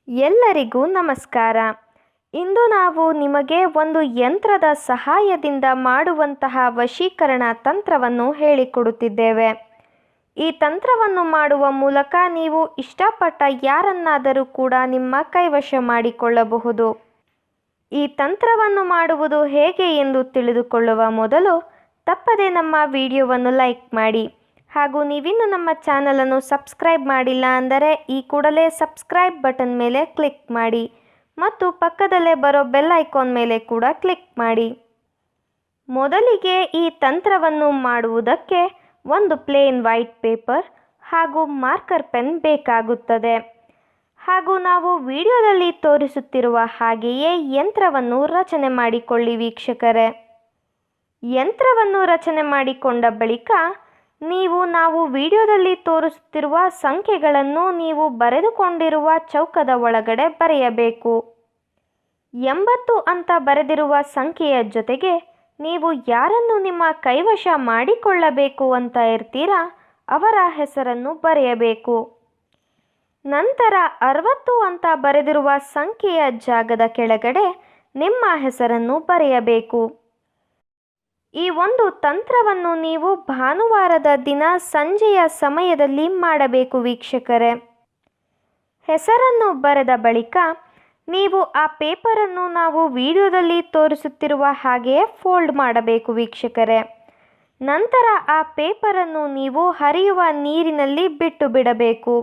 ಎಲ್ಲರಿಗೂ ನಮಸ್ಕಾರ. ಇಂದು ನಾವು ನಿಮಗೆ ಒಂದು ಯಂತ್ರದ ಸಹಾಯದಿಂದ ಮಾಡುವಂತಹ ವಶೀಕರಣ ತಂತ್ರವನ್ನು ಹೇಳಿಕೊಡುತ್ತಿದ್ದೇವೆ. ಈ ತಂತ್ರವನ್ನು ಮಾಡುವ ಮೂಲಕ ನೀವು ಇಷ್ಟಪಟ್ಟ ಯಾರನ್ನಾದರೂ ಕೂಡ ನಿಮ್ಮ ಕೈವಶ ಮಾಡಿಕೊಳ್ಳಬಹುದು. ಈ ತಂತ್ರವನ್ನು ಮಾಡುವುದು ಹೇಗೆ ಎಂದು ತಿಳಿದುಕೊಳ್ಳುವ ಮೊದಲು ತಪ್ಪದೆ ನಮ್ಮ ವಿಡಿಯೋವನ್ನು ಲೈಕ್ ಮಾಡಿ. ಹಾಗೂ ನೀವಿನ್ನು ನಮ್ಮ ಚಾನಲನ್ನು ಸಬ್ಸ್ಕ್ರೈಬ್ ಮಾಡಿಲ್ಲ ಅಂದರೆ ಈ ಕೂಡಲೇ ಸಬ್ಸ್ಕ್ರೈಬ್ ಬಟನ್ ಮೇಲೆ ಕ್ಲಿಕ್ ಮಾಡಿ ಮತ್ತು ಪಕ್ಕದಲ್ಲೇ ಬರೋ ಬೆಲ್ ಐಕಾನ್ ಮೇಲೆ ಕೂಡ ಕ್ಲಿಕ್ ಮಾಡಿ. ಮೊದಲಿಗೆ ಈ ತಂತ್ರವನ್ನು ಮಾಡುವುದಕ್ಕೆ ಒಂದು ಪ್ಲೇನ್ ವೈಟ್ ಪೇಪರ್ ಹಾಗೂ ಮಾರ್ಕರ್ ಪೆನ್ ಬೇಕಾಗುತ್ತದೆ. ಹಾಗೂ ನಾವು ವಿಡಿಯೋದಲ್ಲಿ ತೋರಿಸುತ್ತಿರುವ ಹಾಗೆಯೇ ಯಂತ್ರವನ್ನು ರಚನೆ ಮಾಡಿಕೊಳ್ಳಿ ವೀಕ್ಷಕರೇ. ಯಂತ್ರವನ್ನು ರಚನೆ ಮಾಡಿಕೊಂಡ ಬಳಿಕ ನಾವು ವಿಡಿಯೋದಲ್ಲಿ ತೋರಿಸುತ್ತಿರುವ ಸಂಖ್ಯೆಗಳನ್ನು ನೀವು ಬರೆದುಕೊಂಡಿರುವ ಚೌಕದ ಒಳಗಡೆ ಬರೆಯಬೇಕು. 80 ಅಂತ ಬರೆದಿರುವ ಸಂಖ್ಯೆಯ ಜೊತೆಗೆ ನೀವು ಯಾರನ್ನು ನಿಮ್ಮ ಕೈವಶ ಮಾಡಿಕೊಳ್ಳಬೇಕು ಅಂತ ಇರ್ತೀರಾ ಅವರ ಹೆಸರನ್ನು ಬರೆಯಬೇಕು. ನಂತರ 60 ಅಂತ ಬರೆದಿರುವ ಸಂಖ್ಯೆಯ ಜಾಗದ ಕೆಳಗಡೆ ನಿಮ್ಮ ಹೆಸರನ್ನು ಬರೆಯಬೇಕು. ಈ ಒಂದು ತಂತ್ರವನ್ನು ನೀವು ಭಾನುವಾರದ ದಿನ ಸಂಜೆಯ ಸಮಯದಲ್ಲಿ ಮಾಡಬೇಕು ವೀಕ್ಷಕರೇ. ಹೆಸರನ್ನು ಬರೆದ ಬಳಿಕ ನೀವು ಆ ಪೇಪರನ್ನು ನಾವು ವಿಡಿಯೋದಲ್ಲಿ ತೋರಿಸುತ್ತಿರುವ ಹಾಗೆಯೇ ಫೋಲ್ಡ್ ಮಾಡಬೇಕು ವೀಕ್ಷಕರೇ. ನಂತರ ಆ ಪೇಪರನ್ನು ನೀವು ಹರಿಯುವ ನೀರಿನಲ್ಲಿ ಬಿಟ್ಟು ಬಿಡಬೇಕು.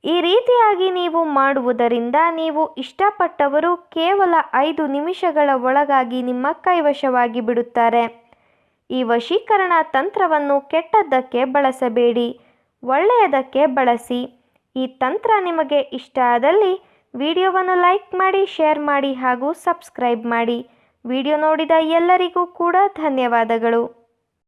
ಈ ರೀತಿಯಾಗಿ ನೀವು ಮಾಡುವುದರಿಂದ ನೀವು ಇಷ್ಟಪಟ್ಟವರು ಕೇವಲ 5 ನಿಮಿಷಗಳ ಒಳಗಾಗಿ ನಿಮ್ಮ ಕೈವಶವಾಗಿ ಬಿಡುತ್ತಾರೆ. ಈ ವಶೀಕರಣ ತಂತ್ರವನ್ನು ಕೆಟ್ಟದ್ದಕ್ಕೆ ಬಳಸಬೇಡಿ, ಒಳ್ಳೆಯದಕ್ಕೆ ಬಳಸಿ. ಈ ತಂತ್ರ ನಿಮಗೆ ಇಷ್ಟ ಆದಲ್ಲಿ ವಿಡಿಯೋವನ್ನು ಲೈಕ್ ಮಾಡಿ, ಶೇರ್ ಮಾಡಿ ಹಾಗೂ ಸಬ್ಸ್ಕ್ರೈಬ್ ಮಾಡಿ. ವಿಡಿಯೋ ನೋಡಿದ ಎಲ್ಲರಿಗೂ ಕೂಡ ಧನ್ಯವಾದಗಳು.